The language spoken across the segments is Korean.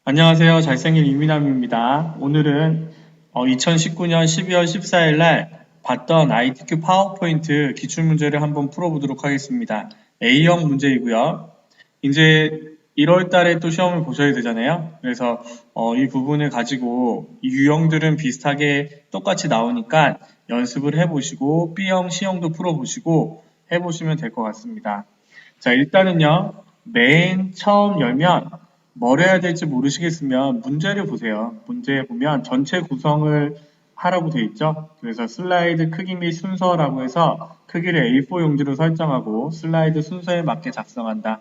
안녕하세요. 잘생긴 이민남입니다. 오늘은 2019년 12월 14일 날 봤던 ITQ 파워포인트 기출문제를 한번 풀어보도록 하겠습니다. A형 문제이고요. 이제 1월 달에 또 시험을 보셔야 되잖아요. 그래서 이 부분을 가지고 이 유형들은 비슷하게 똑같이 나오니까 연습을 해보시고 B형, C형도 풀어보시고 해보시면 될 것 같습니다. 자, 일단은요. 맨 처음 열면 뭘 해야 될지 모르시겠으면 문제를 보세요. 문제에 보면 전체 구성을 하라고 되어 있죠. 그래서 슬라이드 크기 및 순서라고 해서 크기를 A4 용지로 설정하고 슬라이드 순서에 맞게 작성한다.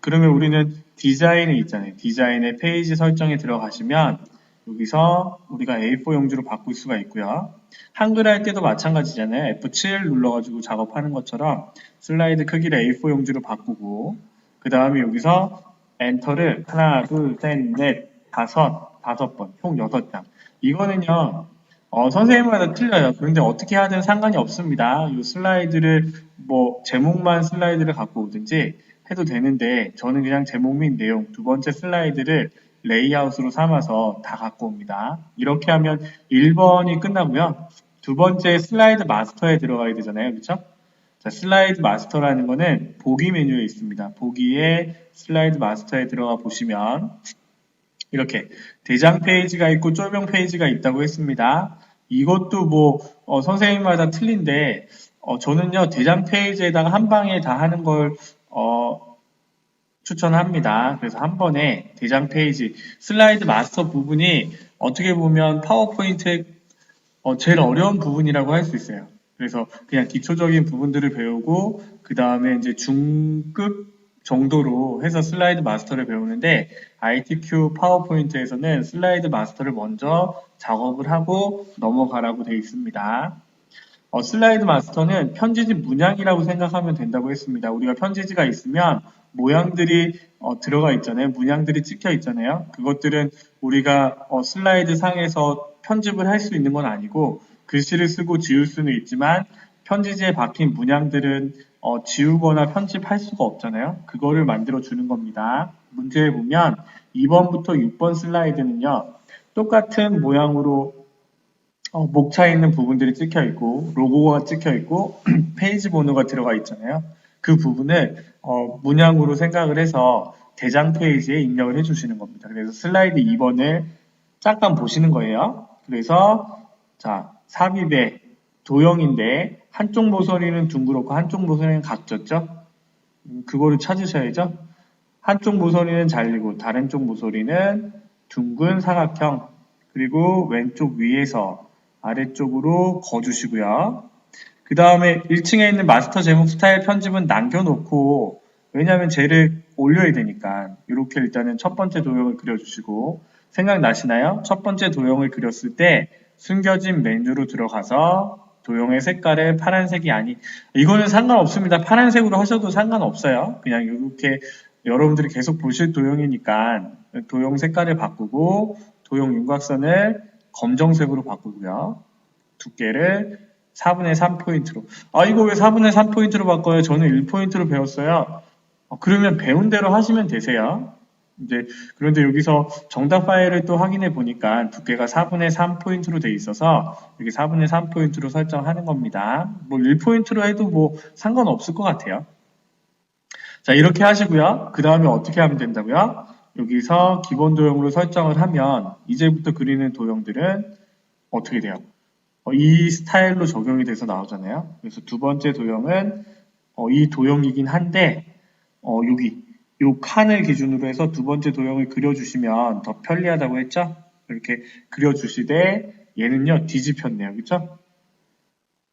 그러면 우리는 디자인에 있잖아요. 디자인의 페이지 설정에 들어가시면 여기서 우리가 A4 용지로 바꿀 수가 있고요. 한글 할 때도 마찬가지잖아요. F7 눌러가지고 작업하는 것처럼 슬라이드 크기를 A4 용지로 바꾸고 그 다음에 여기서 엔터를 하나, 둘, 셋, 넷, 다섯 번, 총 6장. 이거는요, 선생님마다 틀려요. 그런데 어떻게 하든 상관이 없습니다. 이 슬라이드를, 제목만 슬라이드를 갖고 오든지 해도 되는데, 저는 그냥 제목 및 내용, 두 번째 슬라이드를 레이아웃으로 삼아서 다 갖고 옵니다. 이렇게 하면 1번이 끝나고요. 두 번째 슬라이드 마스터에 들어가야 되잖아요. 그렇죠? 자, 슬라이드 마스터라는 거는 보기 메뉴에 있습니다. 보기에 슬라이드 마스터에 들어가 보시면 이렇게 대장 페이지가 있고 쫄병 페이지가 있다고 했습니다. 이것도 선생님마다 틀린데 저는요 대장 페이지에다가 한 방에 다 하는 걸 추천합니다. 그래서 한 번에 대장 페이지 슬라이드 마스터 부분이 어떻게 보면 파워포인트의 제일 어려운 부분이라고 할 수 있어요. 그래서 그냥 기초적인 부분들을 배우고 그 다음에 이제 중급 정도로 해서 슬라이드 마스터를 배우는데 ITQ 파워포인트에서는 슬라이드 마스터를 먼저 작업을 하고 넘어가라고 되어 있습니다. 슬라이드 마스터는 편지지 문양이라고 생각하면 된다고 했습니다. 우리가 편지지가 있으면 모양들이 들어가 있잖아요. 문양들이 찍혀 있잖아요. 그것들은 우리가 슬라이드 상에서 편집을 할 수 있는 건 아니고 글씨를 쓰고 지울 수는 있지만 편지지에 박힌 문양들은 지우거나 편집할 수가 없잖아요. 그거를 만들어 주는 겁니다. 문제에 보면 2번부터 6번 슬라이드는요. 똑같은 모양으로 목차에 있는 부분들이 찍혀 있고 로고가 찍혀 있고 페이지 번호가 들어가 있잖아요. 그 부분을 문양으로 생각을 해서 대장 페이지에 입력을 해주시는 겁니다. 그래서 슬라이드 2번을 잠깐 보시는 거예요. 그래서 자 삽입의 도형인데 한쪽 모서리는 둥그렇고 한쪽 모서리는 각졌죠. 그거를 찾으셔야죠. 한쪽 모서리는 잘리고 다른 쪽 모서리는 둥근 사각형 그리고 왼쪽 위에서 아래쪽으로 거주시고요. 그 다음에 1층에 있는 마스터 제목 스타일 편집은 남겨놓고 왜냐하면 쟤를 올려야 되니까 이렇게 일단은 첫 번째 도형을 그려주시고 생각나시나요? 첫 번째 도형을 그렸을 때 숨겨진 메뉴로 들어가서 도형의 색깔을 파란색이 아니 이거는 상관없습니다. 파란색으로 하셔도 상관없어요. 그냥 이렇게 여러분들이 계속 보실 도형이니까 도형 색깔을 바꾸고 도형 윤곽선을 검정색으로 바꾸고요. 두께를 4분의 3포인트로. 아, 이거 왜 4분의 3포인트로 바꿔요? 저는 1포인트로 배웠어요. 그러면 배운 대로 하시면 되세요. 이제, 그런데 여기서 정답 파일을 또 확인해 보니까 두께가 4분의 3포인트로 돼 있어서 여기 4분의 3포인트로 설정하는 겁니다. 1포인트로 해도 상관없을 것 같아요. 자, 이렇게 하시고요. 그 다음에 어떻게 하면 된다고요? 여기서 기본 도형으로 설정을 하면 이제부터 그리는 도형들은 어떻게 돼요? 이 스타일로 적용이 돼서 나오잖아요. 그래서 두 번째 도형은 이 도형이긴 한데 여기 요 칸을 기준으로 해서 두 번째 도형을 그려주시면 더 편리하다고 했죠? 이렇게 그려주시되 얘는요 뒤집혔네요. 그렇죠?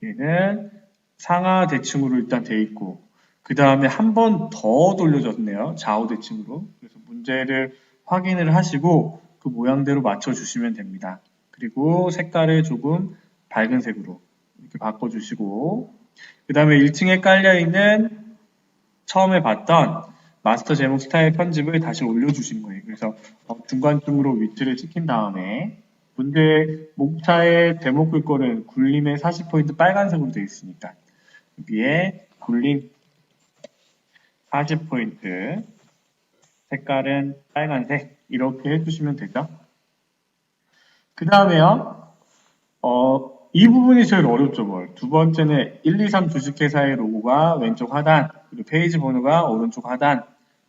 얘는 상하 대칭으로 일단 돼 있고 그 다음에 한 번 더 돌려졌네요. 좌우 대칭으로. 그래서 문제를 확인을 하시고 그 모양대로 맞춰주시면 됩니다. 그리고 색깔을 조금 밝은 색으로 이렇게 바꿔주시고 그 다음에 1층에 깔려있는 처음에 봤던 마스터 제목 스타일 편집을 다시 올려주시는 거예요. 그래서 중간쯤으로 위치를 찍힌 다음에 문제 목차의 제목 글꼴은 굴림의 40포인트 빨간색으로 되어 있으니까 여기에 굴림 40포인트 색깔은 빨간색 이렇게 해주시면 되죠. 그 다음에요. 이 부분이 제일 어렵죠, 뭘. 두 번째는 1, 2, 3 주식회사의 로고가 왼쪽 하단, 그리고 페이지 번호가 오른쪽 하단,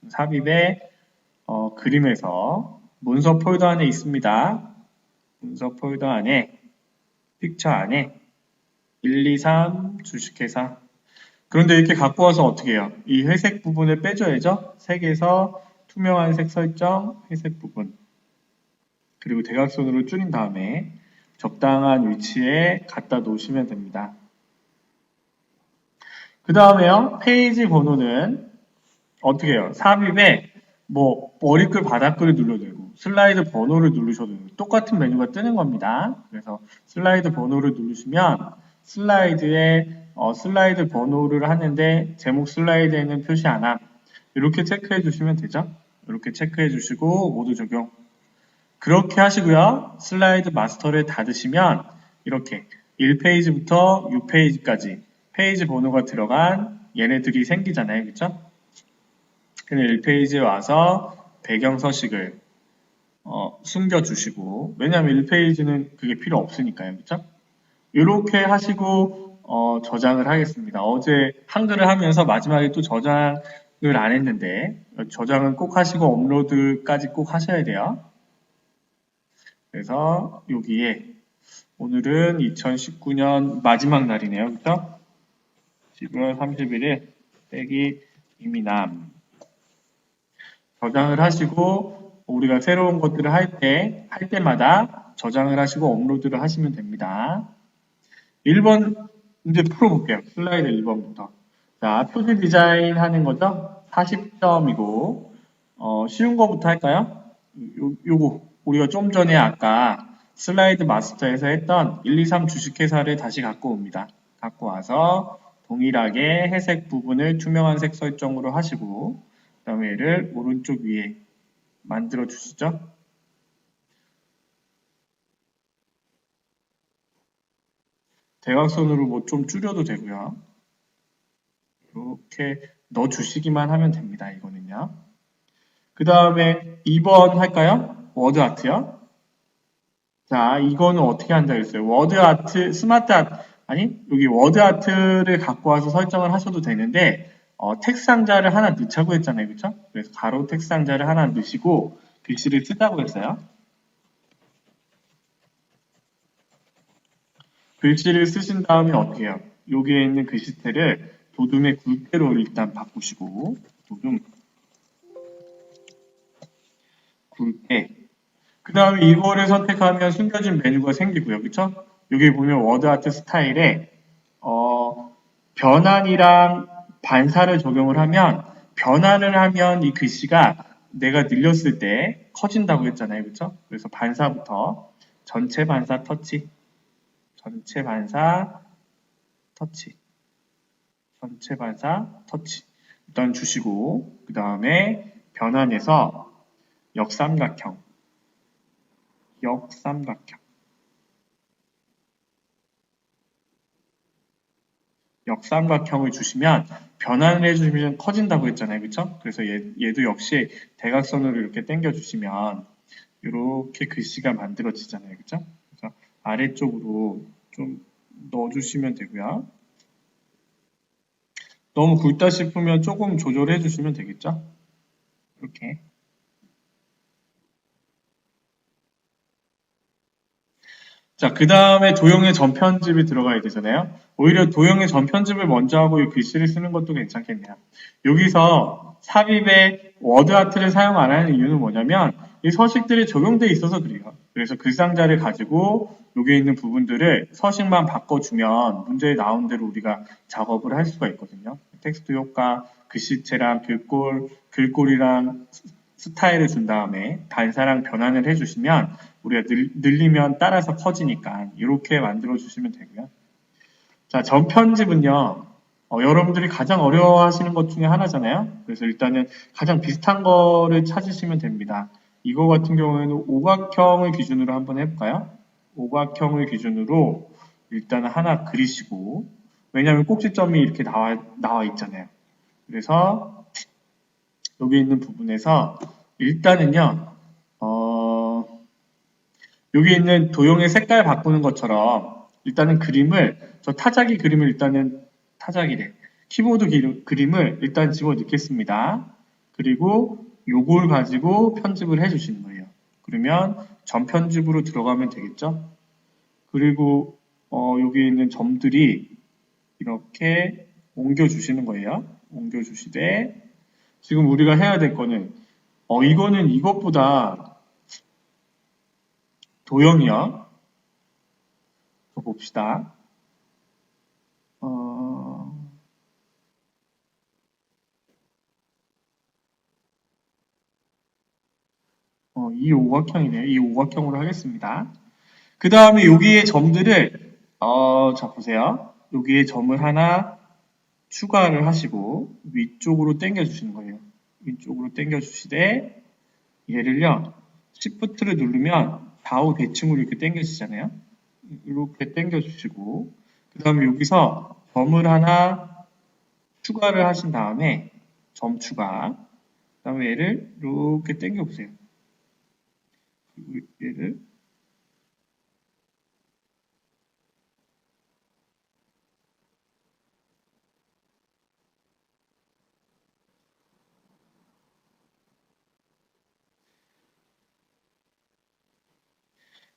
삽입의 그림에서 문서 폴더 안에 있습니다. 문서 폴더 안에, 픽처 안에 1, 2, 3 주식회사. 그런데 이렇게 갖고 와서 어떻게 해요? 이 회색 부분을 빼줘야죠. 색에서 투명한 색 설정, 회색 부분. 그리고 대각선으로 줄인 다음에 적당한 위치에 갖다 놓으시면 됩니다. 그 다음에요. 페이지 번호는 어떻게 해요? 삽입에 뭐 머리글 바닥글을 눌러도 되고 슬라이드 번호를 누르셔도 되고 똑같은 메뉴가 뜨는 겁니다. 그래서 슬라이드 번호를 누르시면 슬라이드에 슬라이드 번호를 하는데 제목 슬라이드에는 표시 안 함. 이렇게 체크해 주시면 되죠. 이렇게 체크해 주시고 모두 적용. 그렇게 하시고요. 슬라이드 마스터를 닫으시면 이렇게 1페이지부터 6페이지까지 페이지 번호가 들어간 얘네들이 생기잖아요. 그쵸? 그럼 1페이지에 와서 배경 서식을 숨겨주시고 왜냐하면 1페이지는 그게 필요 없으니까요. 그쵸? 이렇게 하시고 저장을 하겠습니다. 어제 한글을 하면서 마지막에 또 저장을 안 했는데 저장은 꼭 하시고 업로드까지 꼭 하셔야 돼요. 그래서 여기에 오늘은 2019년 마지막 날이네요. 그쵸? 12월 31일 빼기 이미남 저장을 하시고 우리가 새로운 것들을 할 때마다 저장을 하시고 업로드를 하시면 됩니다. 1번 이제 풀어볼게요. 슬라이드 1번부터. 자, 표지 디자인 하는 거죠? 40점이고 쉬운 거부터 할까요? 요거 우리가 좀 전에 아까 슬라이드 마스터에서 했던 1, 2, 3 주식회사를 다시 갖고 옵니다. 갖고 와서 동일하게 회색 부분을 투명한 색 설정으로 하시고 그 다음에 얘를 오른쪽 위에 만들어 주시죠. 대각선으로 뭐 좀 줄여도 되고요. 이렇게 넣어 주시기만 하면 됩니다. 이거는요. 그 다음에 2번 할까요? 워드 아트요. 자, 이거는 어떻게 한다 그랬어요? 워드 아트, 스마트 아트, 아니, 여기 워드 아트를 갖고 와서 설정을 하셔도 되는데, 텍스트 상자를 하나 넣자고 했잖아요. 그쵸? 그래서 가로 텍스트 상자를 하나 넣으시고, 글씨를 쓰자고 했어요. 글씨를 쓰신 다음에 어떻게 해요? 여기에 있는 글씨체를 도둠의 굵게로 일단 바꾸시고, 도둠, 굵게. 그 다음에 이거를 선택하면 숨겨진 메뉴가 생기고요. 그쵸? 여기 보면 워드 아트 스타일에 변환이랑 반사를 적용을 하면 변환을 하면 이 글씨가 내가 늘렸을 때 커진다고 했잖아요. 그쵸? 그래서 반사부터 전체 반사 터치 전체 반사 터치 전체 반사 터치 일단 주시고 그 다음에 변환해서 역삼각형 역삼각형을 주시면 변환을 해주시면 커진다고 했잖아요. 그쵸? 그래서 얘도 역시 대각선으로 이렇게 당겨주시면 이렇게 글씨가 만들어지잖아요. 그쵸? 그래서 아래쪽으로 좀 넣어주시면 되고요. 너무 굵다 싶으면 조금 조절해 주시면 되겠죠? 이렇게. 자, 그 다음에 도형의 전편집이 들어가야 되잖아요. 오히려 도형의 전편집을 먼저 하고 이 글씨를 쓰는 것도 괜찮겠네요. 여기서 삽입에 워드 아트를 사용 안 하는 이유는 뭐냐면 이 서식들이 적용되어 있어서 그래요. 그래서 글상자를 가지고 여기에 있는 부분들을 서식만 바꿔주면 문제에 나온 대로 우리가 작업을 할 수가 있거든요. 텍스트 효과, 글씨체랑 글꼴이랑 스타일을 준 다음에 반사랑 변환을 해주시면 우리가 늘리면 따라서 커지니까 이렇게 만들어 주시면 되고요. 자, 전편집은요. 여러분들이 가장 어려워하시는 것 중에 하나잖아요. 그래서 일단은 가장 비슷한 거를 찾으시면 됩니다. 이거 같은 경우에는 오각형을 기준으로 한번 해볼까요? 오각형을 기준으로 일단 하나 그리시고 왜냐하면 꼭지점이 이렇게 나와 있잖아요. 그래서 여기 있는 부분에서 일단은요. 여기 있는 도형의 색깔 바꾸는 것처럼 일단은 저 타자기 그림을 일단은 타자기래. 키보드 그림을 일단 집어 넣겠습니다. 그리고 요걸 가지고 편집을 해주시는 거예요. 그러면 전편집으로 들어가면 되겠죠? 그리고 여기 있는 점들이 이렇게 옮겨주시는 거예요. 옮겨주시되 지금 우리가 해야 될 거는 이거는 이것보다 도형이요. 더 봅시다. 이 오각형이네요. 이 오각형으로 하겠습니다. 그 다음에 여기에 점들을 자 보세요. 여기에 점을 하나 추가를 하시고 위쪽으로 당겨 주시는 거예요. 위쪽으로 당겨 주시되 얘를요. Shift를 누르면 좌우 대칭으로 이렇게 당겨지잖아요. 이렇게 당겨 주시고 그 다음에 여기서 점을 하나 추가를 하신 다음에 점 추가 그 다음에 얘를 이렇게 당겨 보세요. 그리고 얘를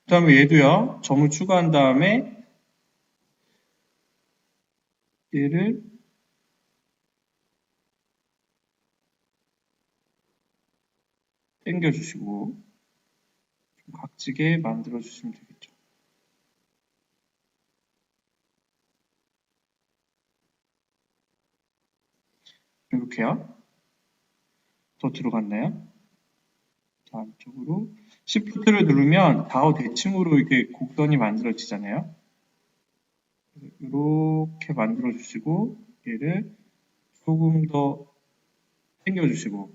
그 다음에 얘도요. 점을 추가한 다음에 얘를 당겨주시고 좀 각지게 만들어 주시면 되겠죠. 이렇게요. 더 들어갔나요? 자, 안쪽으로 Shift를 누르면 좌우 대칭으로 이렇게 곡선이 만들어지잖아요. 이렇게 만들어 주시고 얘를 조금 더 당겨 주시고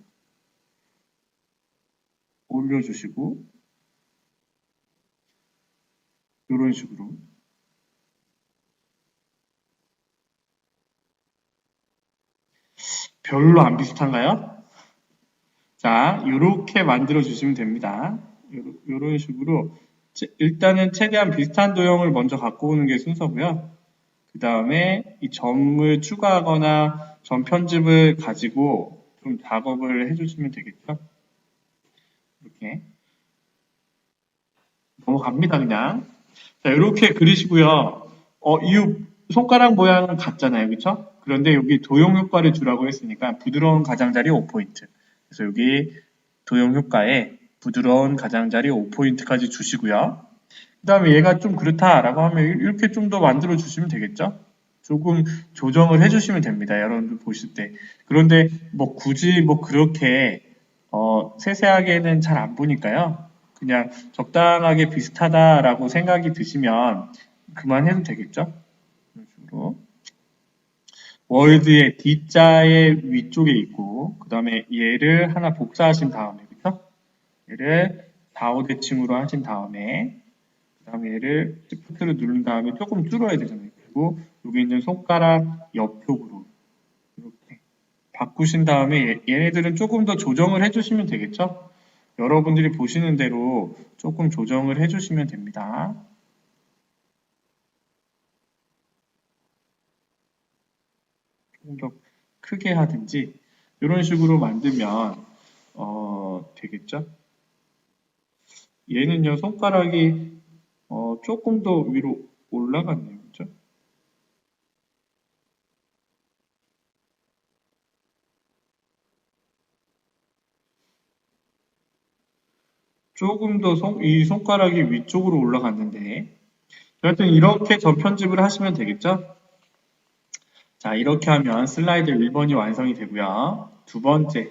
올려 주시고 이런 식으로 별로 안 비슷한가요? 자, 이렇게 만들어 주시면 됩니다. 이런 식으로 일단은 최대한 비슷한 도형을 먼저 갖고 오는 게 순서고요. 그 다음에 이 점을 추가하거나 점 편집을 가지고 좀 작업을 해주시면 되겠죠. 이렇게 넘어갑니다 그냥. 자, 이렇게 그리시고요. 이 손가락 모양은 같잖아요, 그렇죠? 그런데 여기 도형 효과를 주라고 했으니까 부드러운 가장자리 5포인트. 그래서 여기 도형 효과에 부드러운 가장자리 5포인트까지 주시고요. 그 다음에 얘가 좀 그렇다라고 하면 이렇게 좀 더 만들어 주시면 되겠죠? 조금 조정을 해주시면 됩니다. 여러분들 보실 때. 그런데 뭐 굳이 뭐 그렇게 세세하게는 잘 안 보니까요. 그냥 적당하게 비슷하다라고 생각이 드시면 그만해도 되겠죠? 이런 식으로. 월드의 D자의 위쪽에 있고 그 다음에 얘를 하나 복사하신 다음에 그쵸? 얘를 좌우 대칭으로 하신 다음에 그 다음에 얘를 Shift를 누른 다음에 조금 줄어야 되잖아요. 그리고 여기 있는 손가락 옆쪽으로 이렇게 바꾸신 다음에 얘네들은 조금 더 조정을 해주시면 되겠죠? 여러분들이 보시는 대로 조금 조정을 해주시면 됩니다. 조금 더 크게 하든지 이런 식으로 만들면 되겠죠? 얘는요 손가락이 조금 더 위로 올라갔네요. 그죠? 조금 더 이 손가락이 위쪽으로 올라갔는데 여하튼 이렇게 전편집을 하시면 되겠죠? 자, 이렇게 하면 슬라이드 1번이 완성이 되고요. 두 번째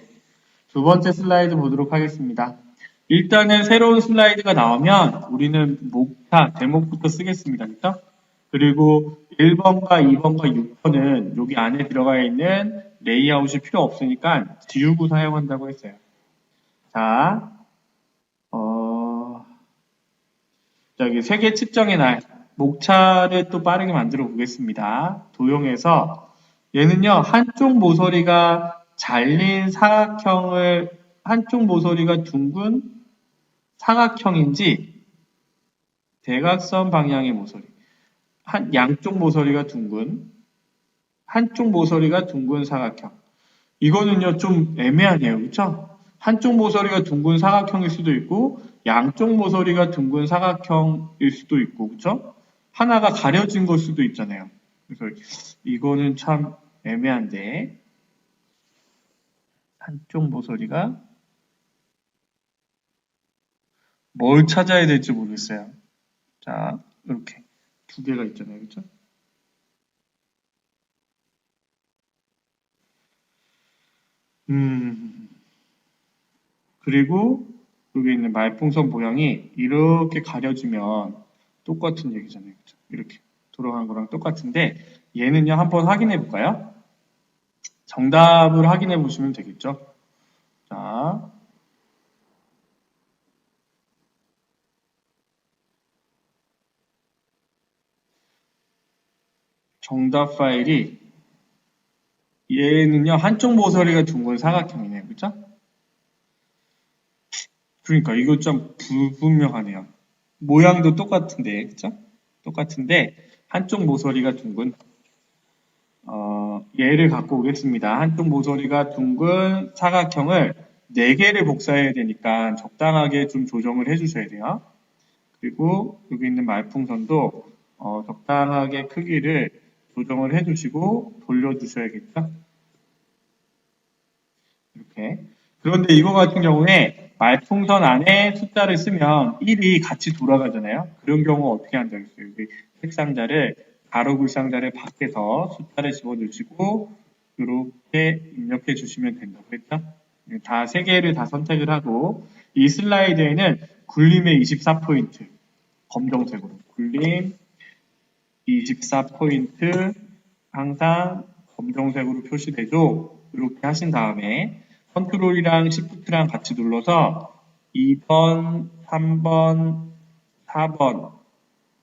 슬라이드 보도록 하겠습니다. 일단은 새로운 슬라이드가 나오면 우리는 목차, 제목부터 쓰겠습니다. 그렇죠? 그리고 1번과 2번과 6번은 여기 안에 들어가 있는 레이아웃이 필요 없으니까 지우고 사용한다고 했어요. 자, 여기 세계 측정의 날 목차를 또 빠르게 만들어 보겠습니다. 도형에서 얘는요 한쪽 모서리가 잘린 사각형을 한쪽 모서리가 둥근 사각형인지 대각선 방향의 모서리. 양쪽 모서리가 둥근, 한쪽 모서리가 둥근 사각형. 이거는요, 좀 애매하네요. 그쵸? 한쪽 모서리가 둥근 사각형일 수도 있고, 양쪽 모서리가 둥근 사각형일 수도 있고, 그쵸? 하나가 가려진 걸 수도 있잖아요. 그래서 이거는 참 애매한데, 한쪽 모서리가 뭘 찾아야 될지 모르겠어요. 자, 이렇게 두 개가 있잖아요. 그쵸? 음, 그리고 여기 있는 말풍선 모양이 이렇게 가려지면 똑같은 얘기잖아요. 그쵸? 이렇게 돌아간 거랑 똑같은데 얘는요 한번 확인해 볼까요? 정답을 확인해 보시면 되겠죠. 자, 정답 파일이 얘는요 한쪽 모서리가 둥근 사각형이네요. 그쵸? 그러니까 이거 좀 불분명하네요. 모양도 똑같은데, 그쵸? 똑같은데 한쪽 모서리가 둥근 얘를 갖고 오겠습니다. 한쪽 모서리가 둥근 사각형을 4개를 복사해야 되니까 적당하게 좀 조정을 해주셔야 돼요. 그리고 여기 있는 말풍선도 적당하게 크기를 조정을 해주시고 돌려주셔야겠죠? 이렇게. 그런데 이거 같은 경우에 말풍선 안에 숫자를 쓰면 1이 같이 돌아가잖아요. 그런 경우 어떻게 한다겠어요? 여기 책상자를 가로 글상자를 밖에서 숫자를 집어넣으시고 이렇게 입력해 주시면 된다고 했죠? 다 3개를 다 선택을 하고 이 슬라이드에는 굴림의 24포인트 검정색으로 굴림 24포인트 항상 검정색으로 표시되죠. 이렇게 하신 다음에 컨트롤이랑 시프트랑 같이 눌러서 2번, 3번, 4번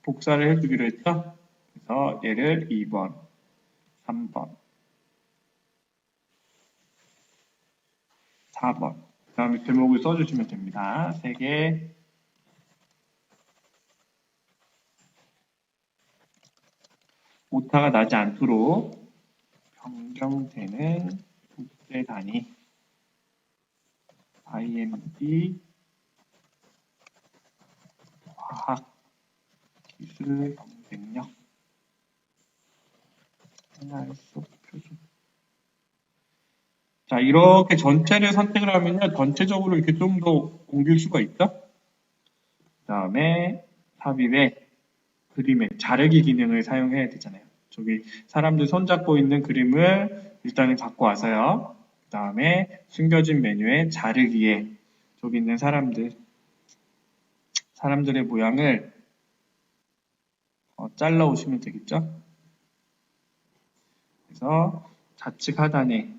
복사를 해주기로 했죠. 그래서 얘를 2번, 3번, 4번 그 다음에 제목을 써주시면 됩니다. 3개 오타가 나지 않도록 변경되는 국제 단위 IMD 과학 기술 경쟁력 하나의 속 표준. 자, 이렇게 전체를 선택을 하면요, 전체적으로 이렇게 좀 더 옮길 수가 있죠? 그 다음에 삽입에 그림의 자르기 기능을 사용해야 되잖아요. 저기 사람들 손잡고 있는 그림을 일단은 갖고 와서요. 그 다음에 숨겨진 메뉴에 자르기에 저기 있는 사람들의 모양을 잘라 오시면 되겠죠? 그래서 좌측 하단에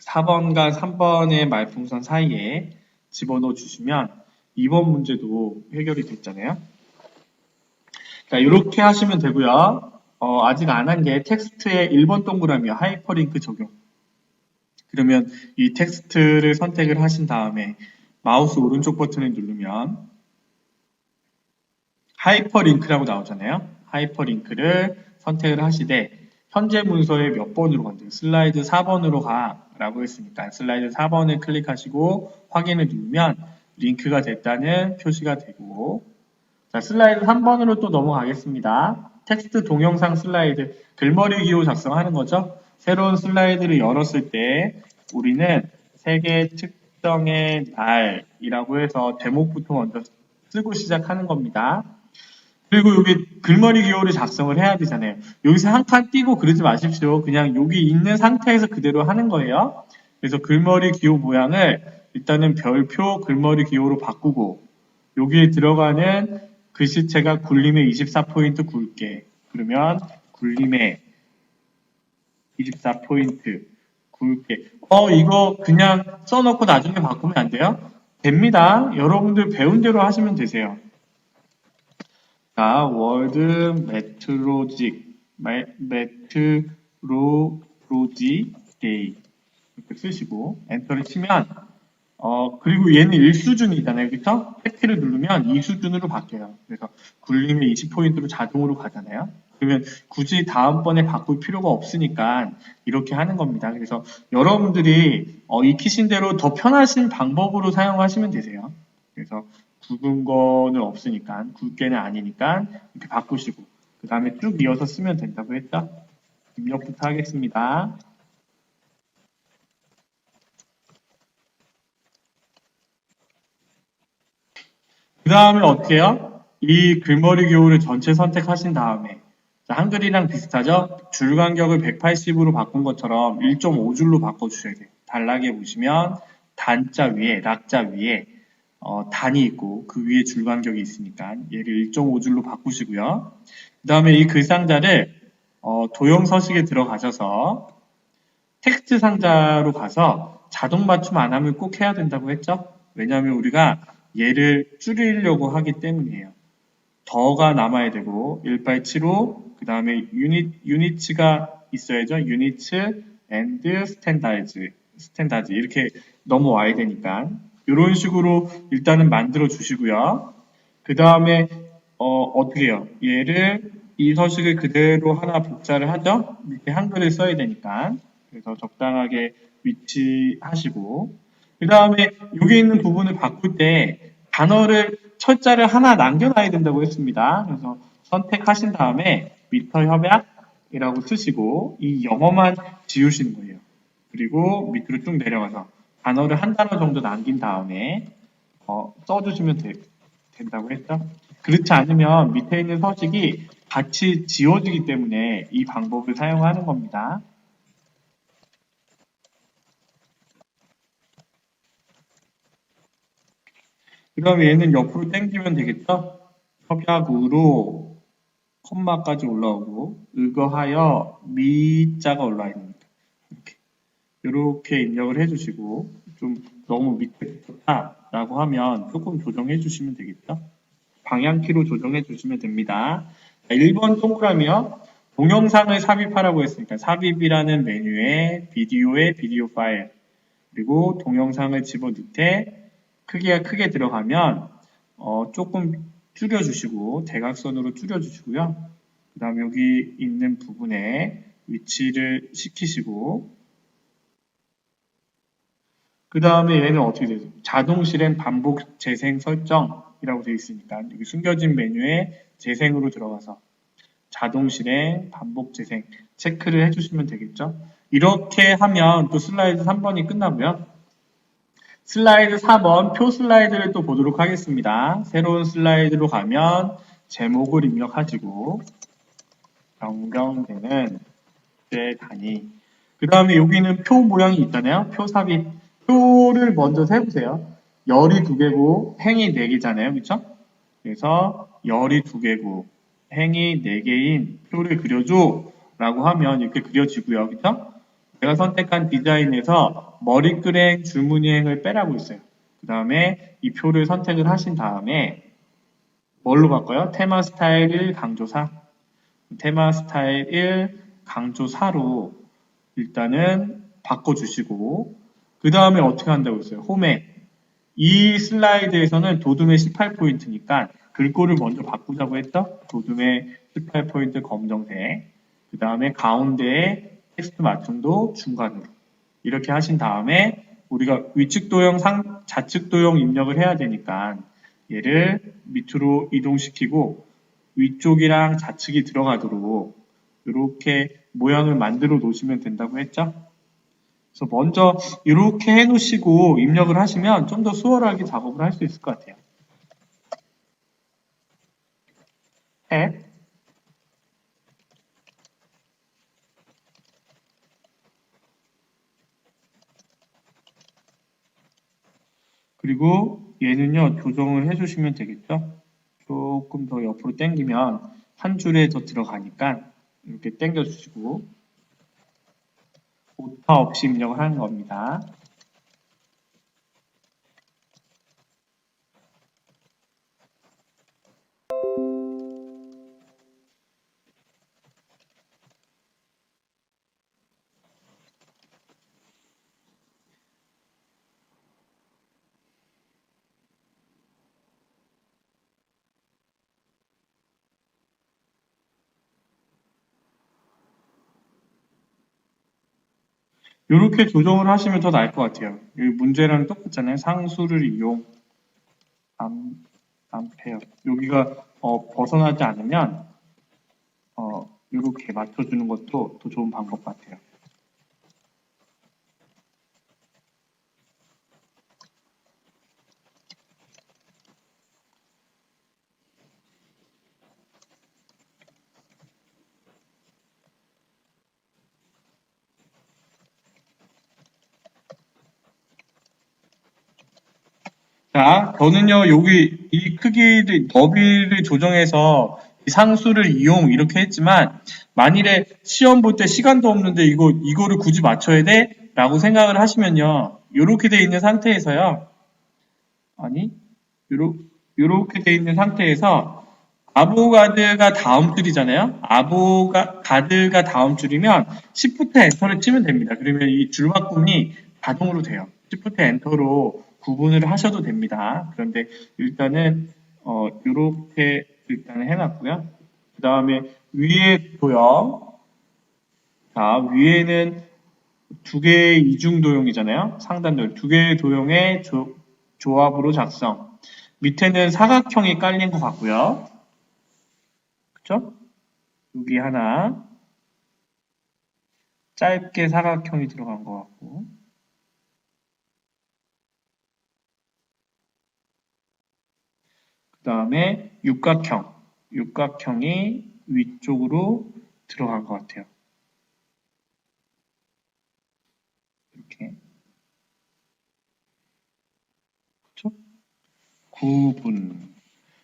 4번과 3번의 말풍선 사이에 집어넣어 주시면 2번 문제도 해결이 됐잖아요. 자, 이렇게 하시면 되고요. 아직 안 한 게 텍스트의 1번 동그라미 하이퍼링크 적용. 그러면 이 텍스트를 선택을 하신 다음에 마우스 오른쪽 버튼을 누르면 하이퍼링크라고 나오잖아요. 하이퍼링크를 선택을 하시되 현재 문서에 몇 번으로 간대요. 슬라이드 4번으로 가라고 했으니까 슬라이드 4번을 클릭하시고 확인을 누르면 링크가 됐다는 표시가 되고 자, 슬라이드 3번으로 또 넘어가겠습니다. 텍스트 동영상 슬라이드 글머리 기호 작성하는 거죠. 새로운 슬라이드를 열었을 때 우리는 세계 특정의 날이라고 해서 제목부터 먼저 쓰고 시작하는 겁니다. 그리고 여기 글머리 기호를 작성을 해야 되잖아요. 여기서 한 칸 띄고 그러지 마십시오. 그냥 여기 있는 상태에서 그대로 하는 거예요. 그래서 글머리 기호 모양을 일단은 별표 글머리 기호로 바꾸고 여기에 들어가는 글씨체가 굴림의 24포인트 굵게 그러면 굴림의 24포인트 굵게 이거 그냥 써놓고 나중에 바꾸면 안 돼요? 됩니다. 여러분들 배운 대로 하시면 되세요. 자, 월드 메트로로지 데이 이렇게 쓰시고 엔터를 치면 그리고 얘는 1수준이잖아요. 그쵸? 탭키를 누르면 2수준으로 바뀌어요. 그래서 굴리면 20포인트로 자동으로 가잖아요. 그러면 굳이 다음번에 바꿀 필요가 없으니까 이렇게 하는 겁니다. 그래서 여러분들이 익히신 대로 더 편하신 방법으로 사용하시면 되세요. 그래서 굵은 거는 없으니까, 굵게는 아니니까 이렇게 바꾸시고, 그 다음에 쭉 이어서 쓰면 된다고 했죠? 입력부터 하겠습니다. 그 다음에 어떻게 해요? 이 글머리 교호를 전체 선택하신 다음에 자, 한글이랑 비슷하죠? 줄 간격을 180으로 바꾼 것처럼 1.5줄로 바꿔주셔야 돼요. 단락에 보시면 단자 위에, 낙자 위에 단이 있고 그 위에 줄 간격이 있으니까 얘를 1.5줄로 바꾸시고요. 그 다음에 이 글상자를 도형 서식에 들어가셔서 텍스트 상자로 가서 자동 맞춤 안 하면 꼭 해야 된다고 했죠? 왜냐하면 우리가 얘를 줄이려고 하기 때문이에요. 더가 남아야 되고 187호 그 다음에 유니츠가 있어야죠. 유니츠 앤드 스탠다즈 이렇게 넘어와야 되니까 이런 식으로 일단은 만들어 주시고요. 그 다음에 어떻게 해요? 얘를 이 서식을 그대로 하나 복사를 하죠. 밑에 한글을 써야 되니까 그래서 적당하게 위치하시고 그 다음에 여기 있는 부분을 바꿀 때 단어를 철자를 하나 남겨놔야 된다고 했습니다. 그래서 선택하신 다음에 미터 협약이라고 쓰시고 이 영어만 지우시는 거예요. 그리고 밑으로 쭉 내려가서 단어를 한 단어 정도 남긴 다음에 써주시면 된다고 했죠. 그렇지 않으면 밑에 있는 서식이 같이 지워지기 때문에 이 방법을 사용하는 겁니다. 그 다음에 얘는 옆으로 당기면 되겠죠? 협약으로 콤마까지 올라오고 의거하여 미자가 올라와 있습니다. 이렇게 입력을 해주시고 좀 너무 밑에 붙었다라고 하면 조금 조정해 주시면 되겠죠? 방향키로 조정해 주시면 됩니다. 1번 동그라미요. 동영상을 삽입하라고 했으니까 삽입이라는 메뉴에 비디오에 비디오 파일 그리고 동영상을 집어넣되 크기가 크게 들어가면 조금 줄여주시고 대각선으로 줄여주시고요. 그 다음 여기 있는 부분에 위치를 시키시고 그 다음에 얘는 어떻게 되죠? 자동 실행 반복 재생 설정이라고 되어 있으니까 여기 숨겨진 메뉴에 재생으로 들어가서 자동 실행 반복 재생 체크를 해주시면 되겠죠? 이렇게 하면 또 슬라이드 3번이 끝나고요. 슬라이드 4번 표 슬라이드를 또 보도록 하겠습니다. 새로운 슬라이드로 가면 제목을 입력하시고 변경되는 제 단위 그 다음에 여기는 표 모양이 있잖아요. 표 삽입 표를 먼저 세보세요. 열이 2개고 행이 4개잖아요. 그쵸? 그래서 열이 2개고 행이 4개인 표를 그려줘 라고 하면 이렇게 그려지고요. 그쵸? 제가 선택한 디자인에서 머리끄랭 줄무늬행을 빼라고 있어요. 그 다음에 이 표를 선택을 하신 다음에 뭘로 바꿔요? 테마 스타일 1 강조 4 테마 스타일 1 강조 4로 일단은 바꿔주시고 그 다음에 어떻게 한다고 했어요? 홈에 이 슬라이드에서는 도둠의 18포인트니까 글꼴을 먼저 바꾸자고 했죠? 도둠의 18포인트 검정색 그 다음에 가운데에 텍스트 맞춤도 중간으로 이렇게 하신 다음에 우리가 위측 도형, 좌측 도형 입력을 해야 되니까 얘를 밑으로 이동시키고 위쪽이랑 좌측이 들어가도록 이렇게 모양을 만들어 놓으시면 된다고 했죠? 그래서 먼저 이렇게 해 놓으시고 입력을 하시면 좀 더 수월하게 작업을 할 수 있을 것 같아요. 탭 그리고 얘는요 조정을 해주시면 되겠죠? 조금 더 옆으로 당기면 한 줄에 더 들어가니까 이렇게 당겨 주시고 오타 없이 입력을 하는 겁니다. 이렇게 조정을 하시면 더 나을 것 같아요. 여기 문제랑 똑같잖아요. 상수를 이용, 암페어. 여기가 벗어나지 않으면 이렇게 맞춰주는 것도 더 좋은 방법 같아요. 자, 저는요, 여기 이 크기를, 너비를 조정해서 이 상수를 이용 이렇게 했지만, 만일에 시험 볼 때 시간도 없는데 이거를 굳이 맞춰야 돼? 라고 생각을 하시면요, 이렇게 돼 있는 상태에서요, 아니, 요러, 요렇게 돼 있는 상태에서, 아보가드가 다음 줄이잖아요? 아보가드가 다음 줄이면, Shift 엔터를 치면 됩니다. 그러면 이 줄바꿈이 자동으로 돼요. Shift 엔터로 구분을 하셔도 됩니다. 그런데 일단은, 요렇게 일단은 해놨고요. 그 다음에 위에 도형, 자, 위에는 두 개의 이중 도형이잖아요. 상단 두 개의 도형의 조합으로 작성. 밑에는 사각형이 깔린 것 같고요. 그쵸? 여기 하나 짧게 사각형이 들어간 것 같고, 그 다음에 육각형이 위쪽으로 들어간 것 같아요. 이렇게. 그쵸? 구분.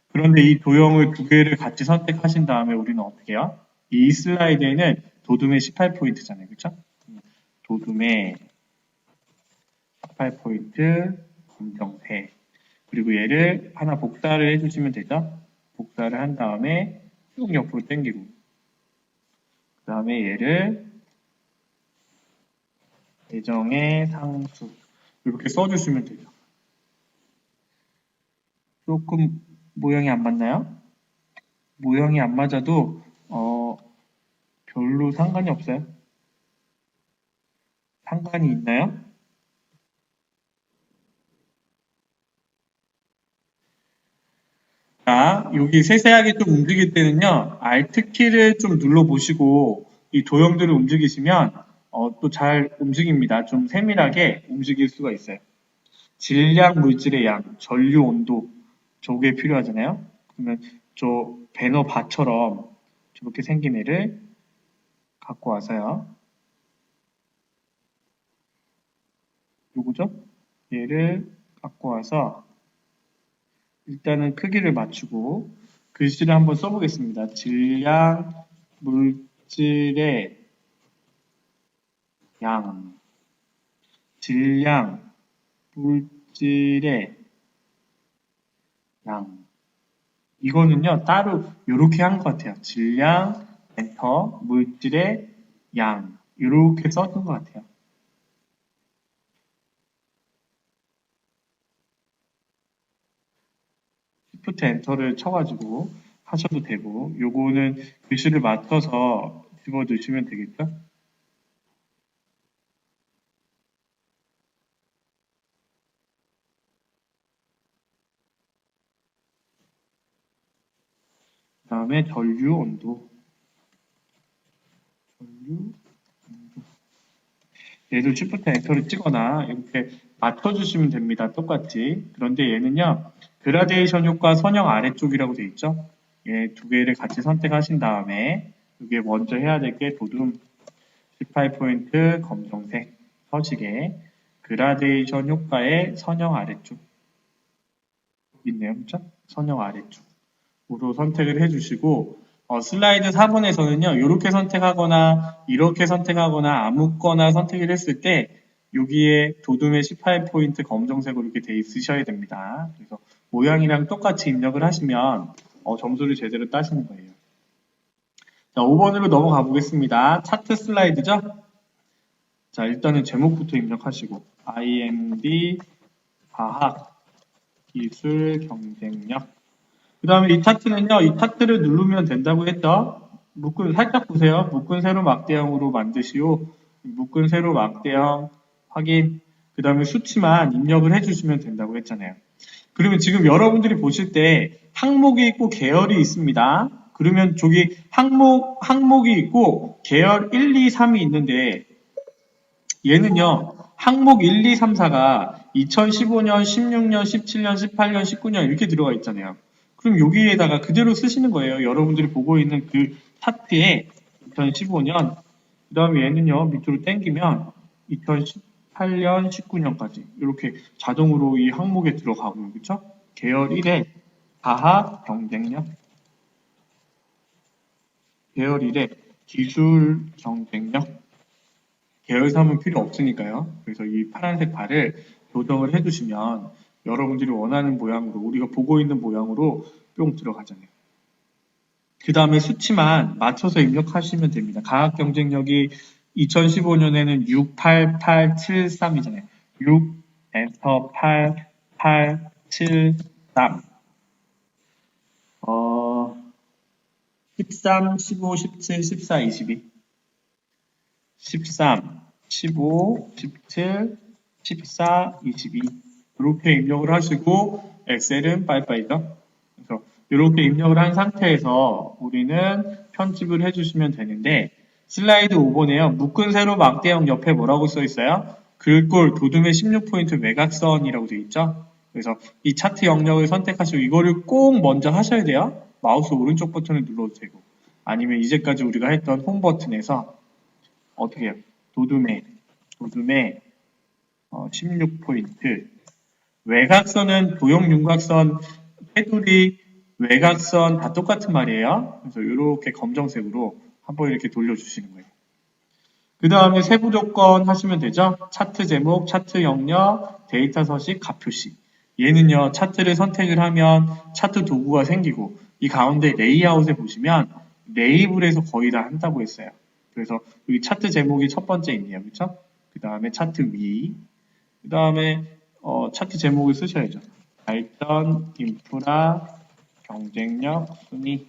그런데 이 도형을 두 개를 같이 선택하신 다음에 우리는 어떻게 해요? 이 슬라이드에는 도둠의 18포인트잖아요. 그쵸? 도둠의 18포인트 검정색. 그리고 얘를 하나 복사를 해주시면 되죠? 복사를 한 다음에 쭉 옆으로 당기고, 그 다음에 얘를 예정의 상수 이렇게 써주시면 되죠. 조금 모양이 안 맞나요? 모양이 안 맞아도 별로 상관이 없어요. 상관이 있나요? 자, 여기 세세하게 좀 움직일 때는요, Alt 키를 좀 눌러보시고 이 도형들을 움직이시면 또 잘 움직입니다. 좀 세밀하게 움직일 수가 있어요. 질량, 물질의 양, 전류 온도 저게 필요하잖아요. 그러면 저 배너 바처럼 저렇게 생긴 애를 갖고 와서요. 요거죠? 얘를 갖고 와서 일단은 크기를 맞추고 글씨를 한번 써보겠습니다. 질량, 물질의 양, 질량, 물질의 양. 이거는요, 따로 이렇게 한 것 같아요. 질량, 엔터, 물질의 양. 이렇게 써둔 것 같아요. Shift 엔터를 쳐가지고 하셔도 되고, 요거는 글씨를 맞춰서 집어넣으시면 되겠죠? 그 다음에 전류 온도. 전류 얘도 Shift 엔터를 찍거나 이렇게 맞춰주시면 됩니다. 똑같이. 그런데 얘는요, 그라데이션 효과 선형 아래쪽이라고 되어 있죠? 얘 두 개를 같이 선택하신 다음에 이게 먼저 해야 될 게 도둠 18포인트 검정색 서식에 그라데이션 효과의 선형 아래쪽 있네요. 그렇죠? 선형 아래쪽으로 선택을 해주시고 슬라이드 4번에서는요. 이렇게 선택하거나 이렇게 선택하거나 아무거나 선택을 했을 때 여기에 도둠의 18포인트 검정색으로 이렇게 돼 있으셔야 됩니다. 그래서 모양이랑 똑같이 입력을 하시면 점수를 제대로 따시는 거예요. 자, 5번으로 넘어가 보겠습니다. 차트 슬라이드죠? 자, 일단은 제목부터 입력하시고 IMD 과학 기술 경쟁력. 그 다음에 이 차트는요, 이 차트를 누르면 된다고 했죠? 살짝 보세요. 묶은 세로 막대형으로 만드시오. 묶은 세로 막대형 확인. 그 다음에 수치만 입력을 해주시면 된다고 했잖아요. 그러면 지금 여러분들이 보실 때 항목이 있고 계열이 있습니다. 그러면 저기 항목이 있고 계열 1, 2, 3이 있는데 얘는요, 항목 1, 2, 3, 4가 2015년, 16년, 17년, 18년, 19년 이렇게 들어가 있잖아요. 그럼 여기에다가 그대로 쓰시는 거예요. 여러분들이 보고 있는 그 차트에 2015년, 그 다음에 얘는요, 밑으로 당기면 2018년, 19년까지 이렇게 자동으로 이 항목에 들어가고요. 그쵸? 계열 1에 과학 경쟁력, 계열 1에 기술 경쟁력, 계열 3은 필요 없으니까요. 그래서 이 파란색 발을 조정을 해주시면 여러분들이 원하는 모양으로, 우리가 보고 있는 모양으로 뿅 들어가잖아요. 그 다음에 수치만 맞춰서 입력하시면 됩니다. 과학 경쟁력이 2015년에는 68873이잖아요. 6 엔터 8873 13, 15, 17, 14, 22 13, 15, 17, 14, 22 이렇게 입력을 하시고 엑셀은 빠이빠이죠. 그래서 이렇게 입력을 한 상태에서 우리는 편집을 해주시면 되는데 슬라이드 5번에요. 묶은 세로 막대형 옆에 뭐라고 써 있어요? 글꼴 도둠의 16포인트 외곽선이라고 되어 있죠. 그래서 이 차트 영역을 선택하시고 이거를 꼭 먼저 하셔야 돼요. 마우스 오른쪽 버튼을 눌러도 되고 아니면 이제까지 우리가 했던 홈 버튼에서 어떻게 해요? 도둠의 16포인트 외곽선은 도형 윤곽선, 테두리, 외곽선 다 똑같은 말이에요. 그래서 이렇게 검정색으로 한번 이렇게 돌려주시는 거예요. 그 다음에 세부 조건 하시면 되죠. 차트 제목, 차트 영역, 데이터 서식, 값표시. 얘는요, 차트를 선택을 하면 차트 도구가 생기고 이 가운데 레이아웃에 보시면 레이블에서 거의 다 한다고 했어요. 그래서 여기 차트 제목이 첫 번째 있네요. 그렇죠? 그 다음에 차트 위, 그 다음에 차트 제목을 쓰셔야죠. 발전, 인프라, 경쟁력, 순위.